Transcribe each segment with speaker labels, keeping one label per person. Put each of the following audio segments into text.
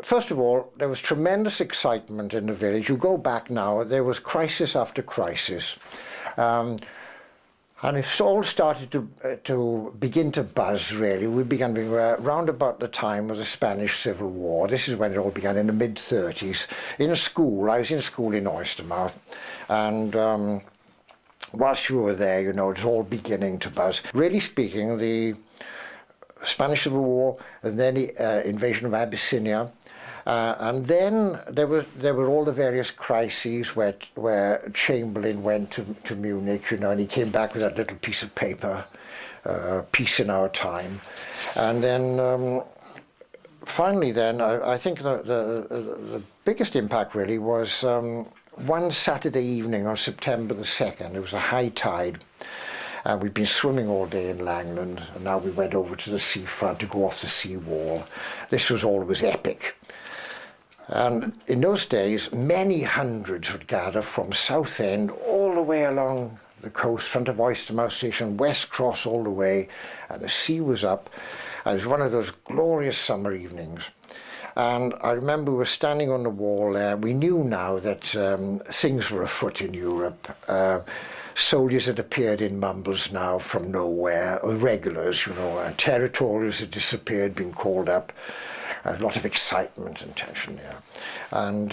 Speaker 1: first of all, there was tremendous excitement in the village. You go back now, there was crisis after crisis. And it all started to begin to buzz, really. We began round about the time of the Spanish Civil War. This is when it all began, in the mid-30s. In a school, I was in school in Oystermouth, and whilst we were there, you know, it was all beginning to buzz. Really speaking, the Spanish Civil War, and then the invasion of Abyssinia, and then there were all the various crises where Chamberlain went to Munich, you know, and he came back with that little piece of paper, Peace in Our Time. And then finally then, I think the biggest impact really was one Saturday evening on September the 2nd. It was a high tide. And we'd been swimming all day in Langland, and now we went over to the seafront to go off the seawall. This was always epic. And in those days, many hundreds would gather from Southend all the way along the coast, front of Oystermouth Station, West Cross all the way, and the sea was up. And it was one of those glorious summer evenings. And I remember we were standing on the wall there. We knew now that things were afoot in Europe. Soldiers had appeared in Mumbles now from nowhere, or regulars, you know, territorials had disappeared, been called up. A lot of excitement and tension there. And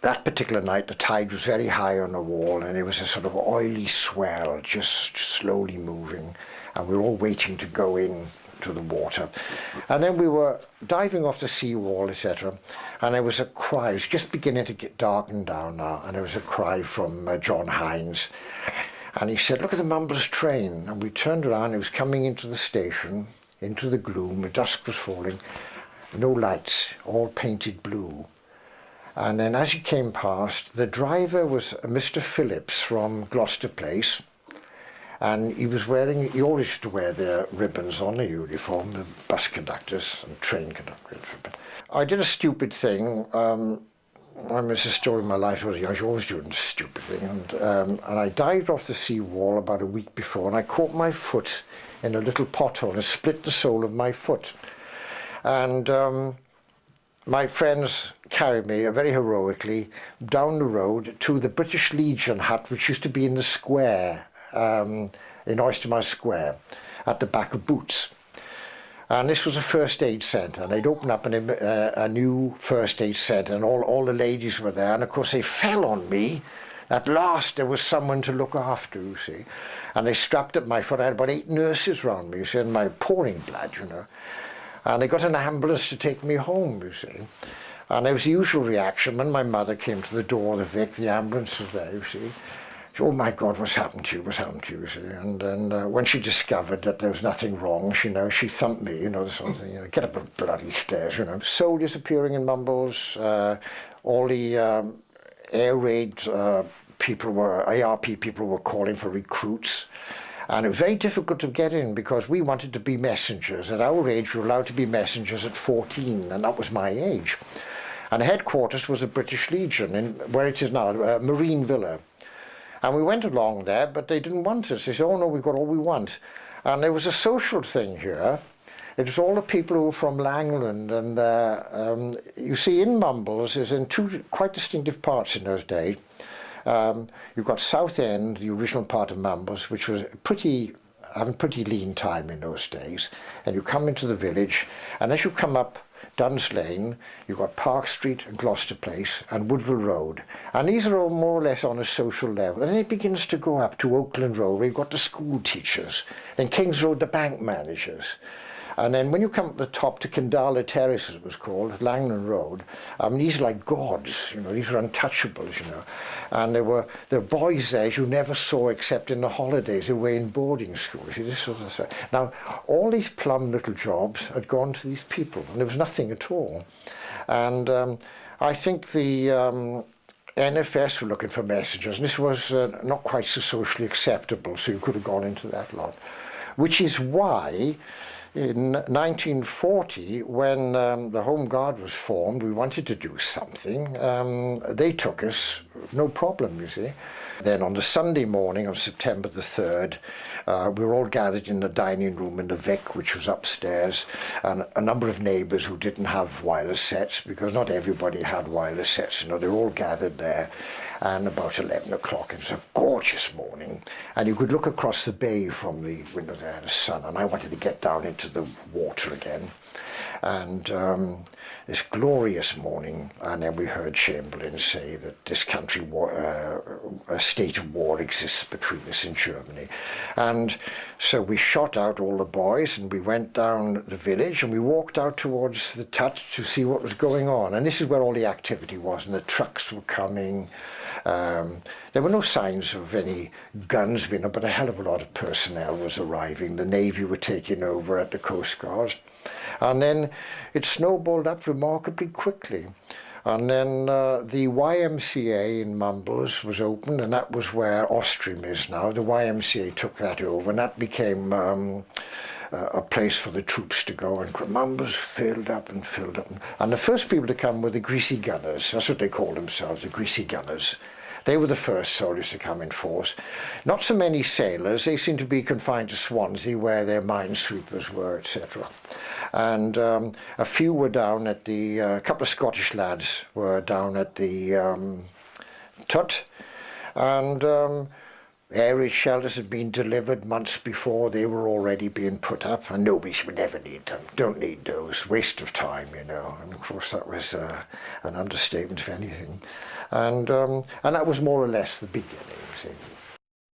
Speaker 1: that particular night, the tide was very high on the wall, and it was a sort of oily swell, just slowly moving. And we were all waiting to go in to the water. And then we were diving off the seawall, etc. And there was a cry. It was just beginning to get darkened down now. And there was a cry from John Hines. And he said, "Look at the Mumbles train." And we turned around. It was coming into the station, into the gloom. The dusk was falling. No lights, all painted blue. And then as he came past, the driver was Mr. Phillips from Gloucester Place. And he always used to wear the ribbons on the uniform, the bus conductors and train conductors. I did a stupid thing. It's a story of my life. I was always doing a stupid thing. And I dived off the seawall about a week before, and I caught my foot in a little pothole and split the sole of my foot. And my friends carried me very heroically down the road to the British Legion hut, which used to be in the square, in Oystermouth Square, at the back of Boots. And this was a first aid centre, and they'd opened up a new first aid centre, and all the ladies were there. And of course they fell on me. At last there was someone to look after, you see. And they strapped up my foot. I had about 8 nurses round me, you see, and my pouring blood, you know. And they got an ambulance to take me home, you see. And there was the usual reaction. When my mother came to the door of the Vic, the ambulance was there, you see. "Oh my God, what's happened to you? What's happened to you?" You see. And then when she discovered that there was nothing wrong, she thumped me, you know, the sort of thing, you know, "Get up the bloody stairs," you know. Soldiers appearing in Mumbles, all the air raid people ARP people were calling for recruits. And it was very difficult to get in because we wanted to be messengers. At our age, we were allowed to be messengers at 14, and that was my age. And the headquarters was the British Legion, where it is now, Marine Villa. And we went along there, but they didn't want us. They said, "Oh no, we've got all we want." And there was a social thing here. It was all the people who were from Langland. And you see, in Mumbles, is in two quite distinctive parts in those days. You've got Southend, the original part of Mumbles, which was having pretty lean time in those days. And you come into the village, and as you come up Duns Lane, you've got Park Street and Gloucester Place and Woodville Road. And these are all more or less on a social level. And then it begins to go up to Oakland Road, where you've got the school teachers. Then Kings Road, the bank managers. And then when you come up the top to Kandala Terrace, as it was called, Langland Road, these are like gods, you know, these were untouchables, you know. And there were boys there you never saw except in the holidays. They were in boarding school. See, this sort of stuff. Now, all these plum little jobs had gone to these people, and there was nothing at all. And I think the NFS were looking for messengers, and this was not quite so socially acceptable, so you could have gone into that lot. Which is why in 1940, when the Home Guard was formed, we wanted to do something. They took us, no problem, you see. Then on the Sunday morning of September the 3rd, We were all gathered in the dining room in the Vic, which was upstairs, and a number of neighbours who didn't have wireless sets, because not everybody had wireless sets. You know, they were all gathered there, and about 11 o'clock. It was a gorgeous morning, and you could look across the bay from the window there, the sun, and I wanted to get down into the water again. And this glorious morning, and then we heard Chamberlain say that this country, a state of war exists between us and Germany. And so we shot out all the boys, and we went down the village, and we walked out towards the Tut to see what was going on. And this is where all the activity was, and the trucks were coming. There were no signs of any guns, you know, but a hell of a lot of personnel was arriving. The Navy were taking over at the Coast Guard. And then it snowballed up remarkably quickly. And then the YMCA in Mumbles was opened, and that was where Ostrom is now. The YMCA took that over, and that became a place for the troops to go. And Mumbles filled up and filled up. And the first people to come were the Greasy Gunners. That's what they called themselves, the Greasy Gunners. They were the first soldiers to come in force. Not so many sailors. They seemed to be confined to Swansea, where their minesweepers were, etc. And a few were down at the, a couple of Scottish lads were down at the Tut, and air raid shelters had been delivered months before. They were already being put up, and nobody would never need them. Don't need those. Waste of time, you know. And of course that was an understatement, if anything. And that was more or less the beginning. See.